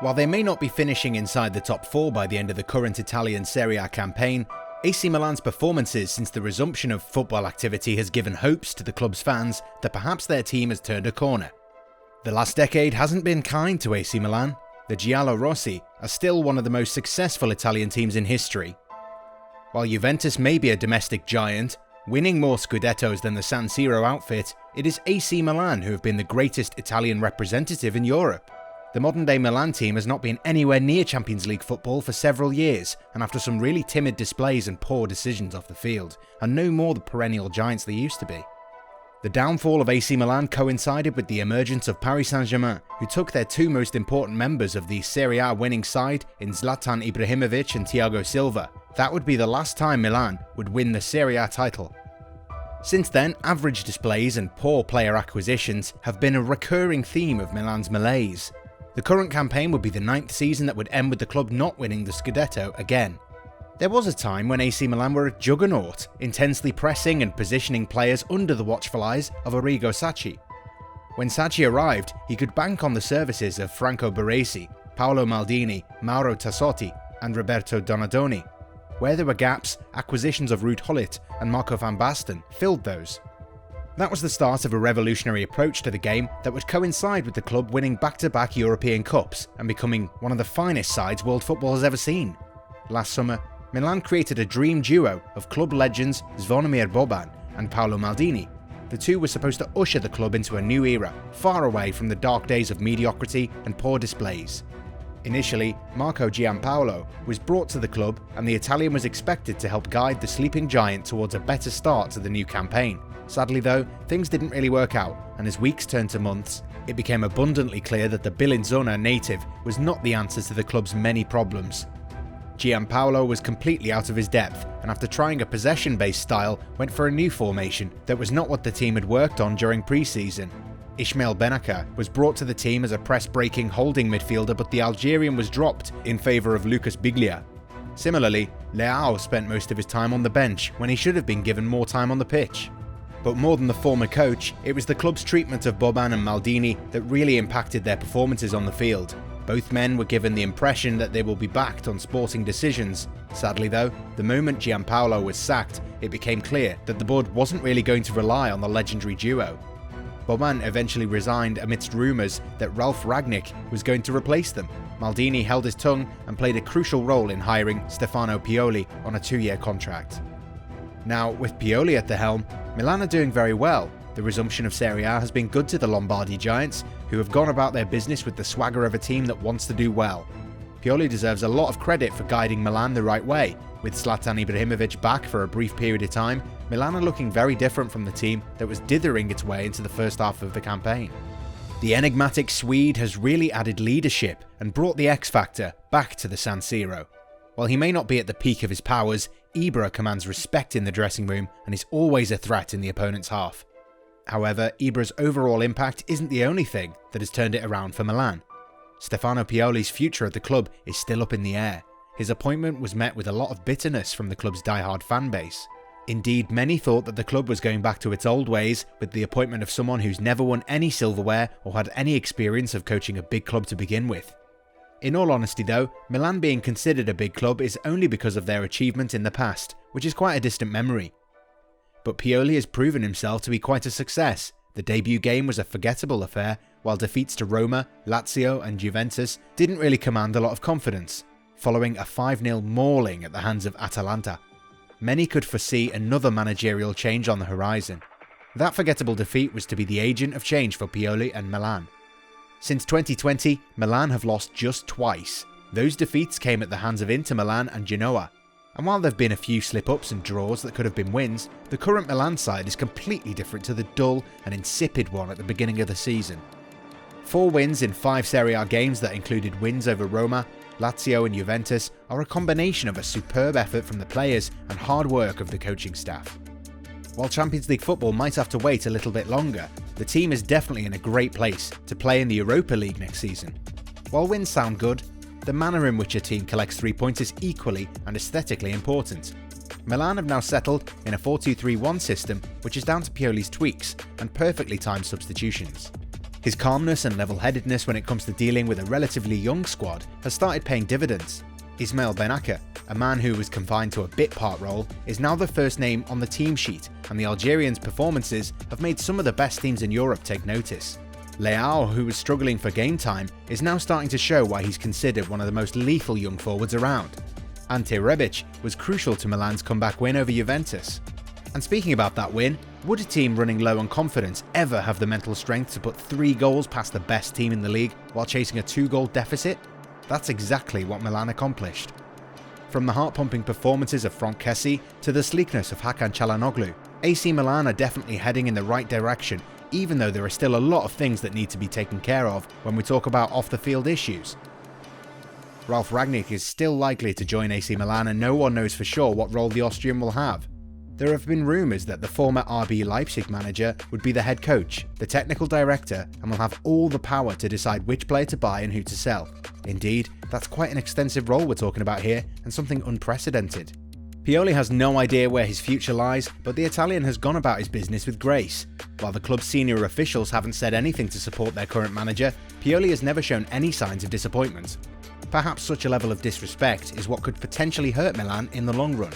While they may not be finishing inside the top 4 by the end of the current Italian Serie A campaign, AC Milan's performances since the resumption of football activity has given hopes to the club's fans that perhaps their team has turned a corner. The last decade hasn't been kind to AC Milan. The Giallorossi are still one of the most successful Italian teams in history. While Juventus may be a domestic giant, winning more Scudettos than the San Siro outfit, it is AC Milan who have been the greatest Italian representative in Europe. The modern-day Milan team has not been anywhere near Champions League football for several years, and after some really timid displays and poor decisions off the field, are no more the perennial giants they used to be. The downfall of AC Milan coincided with the emergence of Paris Saint-Germain, who took their 2 most important members of the Serie A winning side in Zlatan Ibrahimovic and Thiago Silva. That would be the last time Milan would win the Serie A title. Since then, average displays and poor player acquisitions have been a recurring theme of Milan's malaise. The current campaign would be the 9th season that would end with the club not winning the Scudetto again. There was a time when AC Milan were a juggernaut, intensely pressing and positioning players under the watchful eyes of Arrigo Sacchi. When Sacchi arrived, he could bank on the services of Franco Baresi, Paolo Maldini, Mauro Tassotti and Roberto Donadoni. Where there were gaps, acquisitions of Ruud Gullit and Marco van Basten filled those. That was the start of a revolutionary approach to the game that would coincide with the club winning back-to-back European Cups and becoming one of the finest sides world football has ever seen. Last summer, Milan created a dream duo of club legends Zvonimir Boban and Paolo Maldini. The two were supposed to usher the club into a new era, far away from the dark days of mediocrity and poor displays. Initially, Marco Giampaolo was brought to the club and the Italian was expected to help guide the sleeping giant towards a better start to the new campaign. Sadly though, things didn't really work out, and as weeks turned to months, it became abundantly clear that the Bellinzona native was not the answer to the club's many problems. Giampaolo was completely out of his depth, and after trying a possession-based style, went for a new formation that was not what the team had worked on during pre-season. Ismail Benacer was brought to the team as a press-breaking holding midfielder, but the Algerian was dropped in favour of Lucas Biglia. Similarly, Leao spent most of his time on the bench when he should have been given more time on the pitch. But more than the former coach, it was the club's treatment of Boban and Maldini that really impacted their performances on the field. Both men were given the impression that they will be backed on sporting decisions. Sadly though, the moment Giampaolo was sacked, it became clear that the board wasn't really going to rely on the legendary duo. Boban eventually resigned amidst rumours that Ralf Rangnick was going to replace them. Maldini held his tongue and played a crucial role in hiring Stefano Pioli on a 2-year contract. Now, with Pioli at the helm, Milan are doing very well. The resumption of Serie A has been good to the Lombardy giants, who have gone about their business with the swagger of a team that wants to do well. Pioli deserves a lot of credit for guiding Milan the right way. With Zlatan Ibrahimovic back for a brief period of time, Milan are looking very different from the team that was dithering its way into the first half of the campaign. The enigmatic Swede has really added leadership and brought the X-factor back to the San Siro. While he may not be at the peak of his powers, Ibra commands respect in the dressing room and is always a threat in the opponent's half. However, Ibra's overall impact isn't the only thing that has turned it around for Milan. Stefano Pioli's future at the club is still up in the air. His appointment was met with a lot of bitterness from the club's diehard fan base. Indeed, many thought that the club was going back to its old ways with the appointment of someone who's never won any silverware or had any experience of coaching a big club to begin with. In all honesty though, Milan being considered a big club is only because of their achievement in the past, which is quite a distant memory. But Pioli has proven himself to be quite a success. The debut game was a forgettable affair, while defeats to Roma, Lazio and Juventus didn't really command a lot of confidence, following a 5-0 mauling at the hands of Atalanta. Many could foresee another managerial change on the horizon. That forgettable defeat was to be the agent of change for Pioli and Milan. Since 2020, Milan have lost just twice. Those defeats came at the hands of Inter Milan and Genoa. And while there have been a few slip-ups and draws that could have been wins, the current Milan side is completely different to the dull and insipid one at the beginning of the season. 4 wins in 5 Serie A games that included wins over Roma, Lazio and Juventus are a combination of a superb effort from the players and hard work of the coaching staff. While Champions League football might have to wait a little bit longer, the team is definitely in a great place to play in the Europa League next season. While wins sound good, the manner in which a team collects 3 points is equally and aesthetically important. Milan have now settled in a 4-2-3-1 system which is down to Pioli's tweaks and perfectly timed substitutions. His calmness and level-headedness when it comes to dealing with a relatively young squad has started paying dividends. Ismail Benacer, a man who was confined to a bit part role, is now the first name on the team sheet, and the Algerians' performances have made some of the best teams in Europe take notice. Leao, who was struggling for game time, is now starting to show why he's considered one of the most lethal young forwards around. Ante Rebic was crucial to Milan's comeback win over Juventus. And speaking about that win, would a team running low on confidence ever have the mental strength to put 3 goals past the best team in the league while chasing a 2-goal deficit? That's exactly what Milan accomplished. From the heart-pumping performances of Franck Kessie to the sleekness of Hakan Çalhanoğlu, AC Milan are definitely heading in the right direction, even though there are still a lot of things that need to be taken care of when we talk about off-the-field issues. Ralf Rangnick is still likely to join AC Milan, and no one knows for sure what role the Austrian will have. There have been rumours that the former RB Leipzig manager would be the head coach, the technical director, and will have all the power to decide which player to buy and who to sell. Indeed, that's quite an extensive role we're talking about here, and something unprecedented. Pioli has no idea where his future lies, but the Italian has gone about his business with grace. While the club's senior officials haven't said anything to support their current manager, Pioli has never shown any signs of disappointment. Perhaps such a level of disrespect is what could potentially hurt Milan in the long run.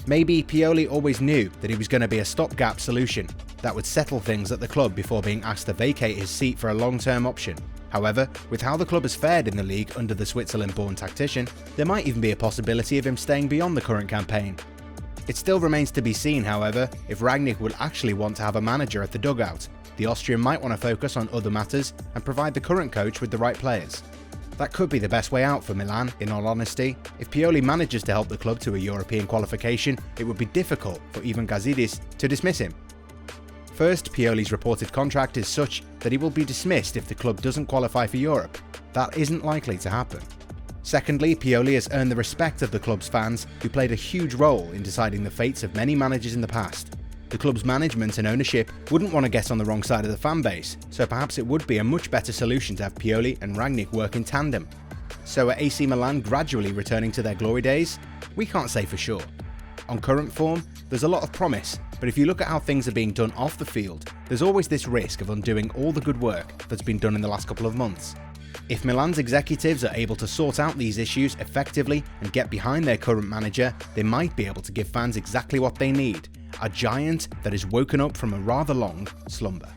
Maybe Pioli always knew that he was going to be a stopgap solution that would settle things at the club before being asked to vacate his seat for a long-term option. However, with how the club has fared in the league under the Switzerland-born tactician, there might even be a possibility of him staying beyond the current campaign. It still remains to be seen, however, if Rangnick will actually want to have a manager at the dugout. The Austrian might want to focus on other matters and provide the current coach with the right players. That could be the best way out for Milan, in all honesty. If Pioli manages to help the club to a European qualification, it would be difficult for even Gazidis to dismiss him. First, Pioli's reported contract is such that he will be dismissed if the club doesn't qualify for Europe. That isn't likely to happen. Secondly, Pioli has earned the respect of the club's fans, who played a huge role in deciding the fates of many managers in the past. The club's management and ownership wouldn't want to get on the wrong side of the fan base, so perhaps it would be a much better solution to have Pioli and Rangnick work in tandem. So are AC Milan gradually returning to their glory days? We can't say for sure. On current form, there's a lot of promise, but if you look at how things are being done off the field, there's always this risk of undoing all the good work that's been done in the last couple of months. If Milan's executives are able to sort out these issues effectively and get behind their current manager, they might be able to give fans exactly what they need: a giant that is woken up from a rather long slumber.